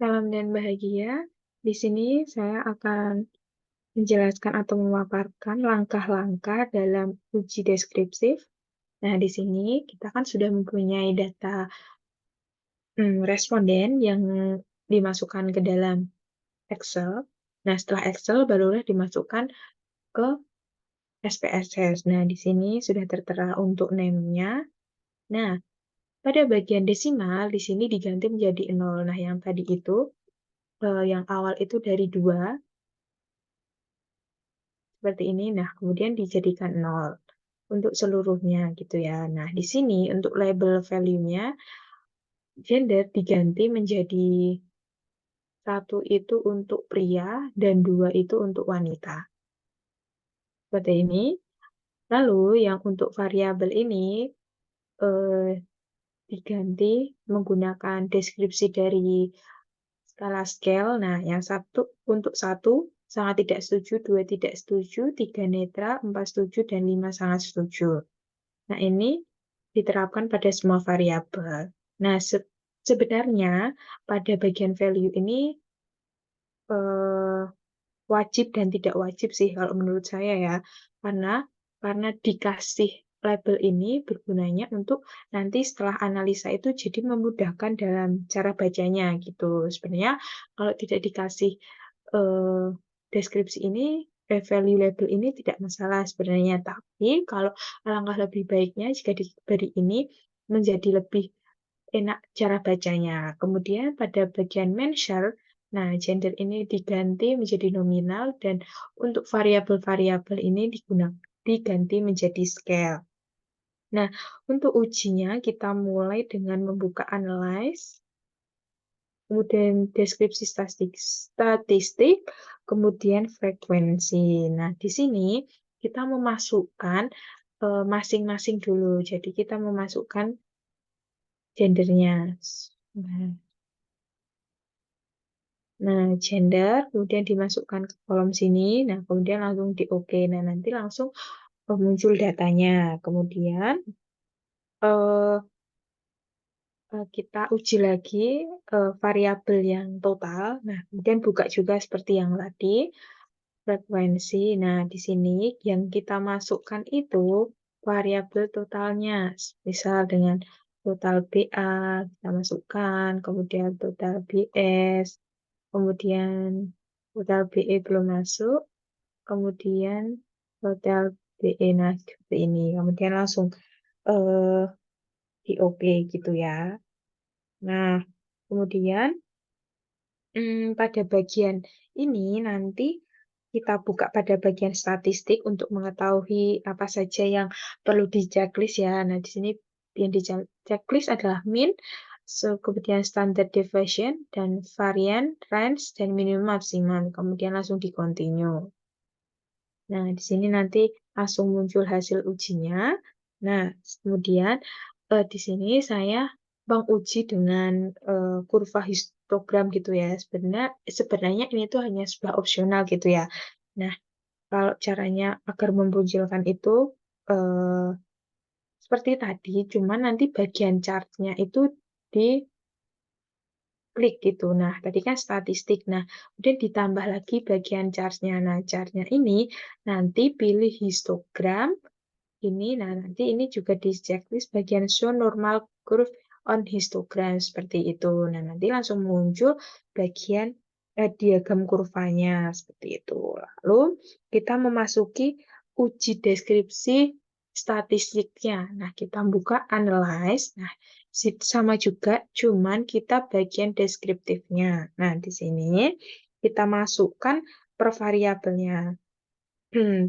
Salam dan bahagia. Di sini saya akan menjelaskan atau memaparkan langkah-langkah dalam uji deskriptif. Nah, di sini kita kan sudah mempunyai data responden yang dimasukkan ke dalam Excel. Nah, setelah Excel barulah dimasukkan ke SPSS. Nah, di sini sudah tertera untuk name-nya. Nah, pada bagian desimal di sini diganti menjadi 0. Nah, yang tadi itu yang awal itu dari 2 seperti ini. Nah, kemudian dijadikan 0 untuk seluruhnya gitu ya. Nah, di sini untuk label value-nya gender diganti menjadi 1 itu untuk pria dan 2 itu untuk wanita. Seperti ini. Lalu yang untuk variabel ini eh, diganti menggunakan deskripsi dari skala scale. Nah, yang satu untuk 1 sangat tidak setuju, 2 tidak setuju, 3 netral, 4 setuju, dan 5 sangat setuju. Nah, ini diterapkan pada semua variabel. Nah, sebenarnya pada bagian value ini eh, wajib dan tidak wajib sih kalau menurut saya ya. Karena dikasih label ini bergunanya untuk nanti setelah analisa itu jadi memudahkan dalam cara bacanya gitu. Sebenarnya kalau tidak dikasih eh, deskripsi ini, value label ini tidak masalah sebenarnya. Tapi kalau alangkah lebih baiknya jika diberi ini menjadi lebih enak cara bacanya. Kemudian pada bagian measure, nah gender ini diganti menjadi nominal dan untuk variabel-variabel ini diganti menjadi scale. Nah, untuk ujinya kita mulai dengan membuka analyze, kemudian deskripsi statistik, kemudian frekuensi. Nah, di sini kita memasukkan masing-masing dulu. Jadi kita memasukkan gendernya. Nah, gender, kemudian dimasukkan ke kolom sini. Nah, kemudian langsung di OK. Nah, nanti langsung muncul datanya. Kemudian eh, kita uji lagi variabel yang total. Nah, kemudian buka juga seperti yang tadi, frekuensi. Nah, di sini yang kita masukkan itu variabel totalnya. Misal dengan total BA, kita masukkan, kemudian total BS, kemudian total BE belum masuk, kemudian total BE, nah seperti ini. Kemudian langsung eh, di OK gitu ya. Nah, kemudian pada bagian ini nanti kita buka pada bagian statistik untuk mengetahui apa saja yang perlu di checklist ya. Nah, di sini yang di checklist adalah mean, kemudian standard deviation, dan varian, range, dan minimum maksimum. Kemudian langsung di continue. Nah, di sini nanti langsung muncul hasil ujinya. Nah, kemudian di sini saya menguji dengan kurva histogram gitu ya. Sebenarnya ini tuh hanya sebuah opsional gitu ya. Nah, kalau caranya agar memunculkan itu eh, seperti tadi, cuma nanti bagian chartnya itu di klik gitu. Nah, tadi kan statistik. Nah, kemudian ditambah lagi bagian chartnya. Nah, chartnya ini nanti pilih histogram ini. Nah, nanti ini juga di checklist bagian show normal curve on histogram seperti itu. Nah, nanti langsung muncul bagian diagram kurvanya seperti itu. Lalu kita memasuki uji deskripsi statistiknya. Nah, kita buka analyze. Nah, sama juga, cuman kita bagian deskriptifnya. Nah, di sini kita masukkan per variabelnya.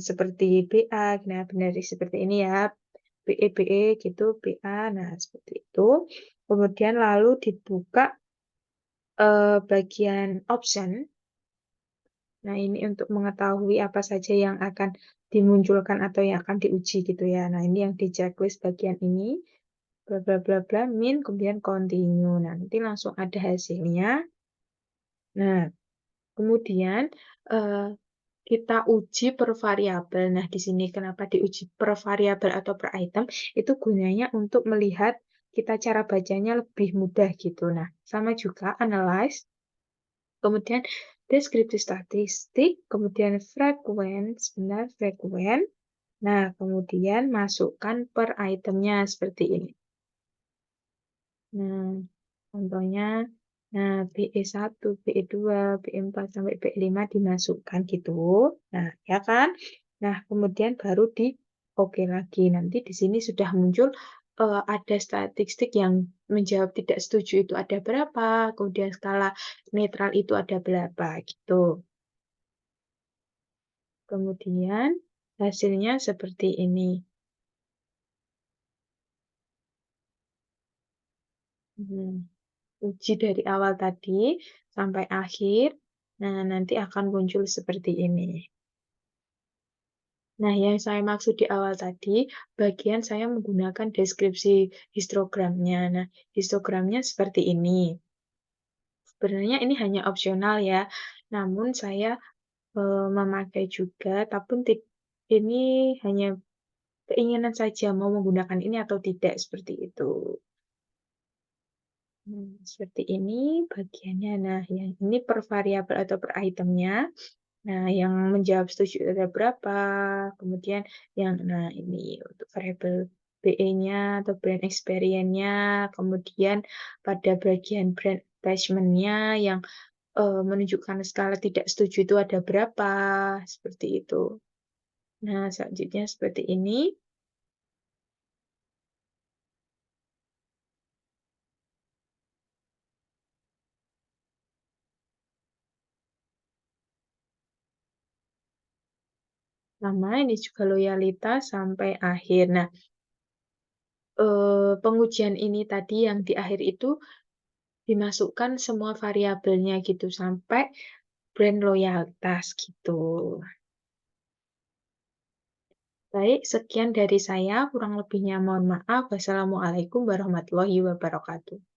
Seperti BA, nah benar seperti ini ya, BE gitu, BA, nah seperti itu. Kemudian lalu dibuka bagian option. Nah, ini untuk mengetahui apa saja yang akan dimunculkan atau yang akan diuji gitu ya. Nah, ini yang di checklist bagian ini, bla bla bla bla, min, kemudian continue. Nah, nanti langsung ada hasilnya. Nah, kemudian eh, kita uji per variabel. Nah, di sini kenapa diuji per variabel atau per item? Itu gunanya untuk melihat kita cara bacanya lebih mudah gitu. Nah, sama juga analyze. kemudian deskripsi statistik, kemudian sebentar, frekuen. Nah, kemudian masukkan per itemnya seperti ini. Nah, contohnya, nah BE1, BE2, BE4 sampai BE5 dimasukkan gitu. Nah, ya kan? Nah, kemudian baru di oke lagi. Nanti di sini sudah muncul ada statistik yang menjawab tidak setuju itu ada berapa, kemudian skala netral itu ada berapa gitu. Kemudian hasilnya seperti ini. Hmm. Uji dari awal tadi sampai akhir. Nah, nanti akan muncul seperti ini. Nah, yang saya maksud di awal tadi, bagian saya menggunakan deskripsi histogramnya. Nah, histogramnya seperti ini. Sebenarnya ini hanya opsional ya, namun saya memakai juga, tapi ini hanya keinginan saja mau menggunakan ini atau tidak, seperti itu. Seperti ini bagiannya. Nah, yang ini per variabel atau per itemnya. Nah, yang menjawab setuju ada berapa, kemudian nah ini untuk variabel BE-nya atau brand experience-nya, kemudian pada bagian brand attachment-nya yang menunjukkan skala tidak setuju itu ada berapa, seperti itu. Nah, selanjutnya seperti ini. Sama ini juga loyalitas sampai akhir. Nah, pengujian ini tadi yang di akhir itu dimasukkan semua variabelnya gitu sampai brand loyalitas gitu. Baik, sekian dari saya, kurang lebihnya mohon maaf. Wassalamualaikum warahmatullahi wabarakatuh.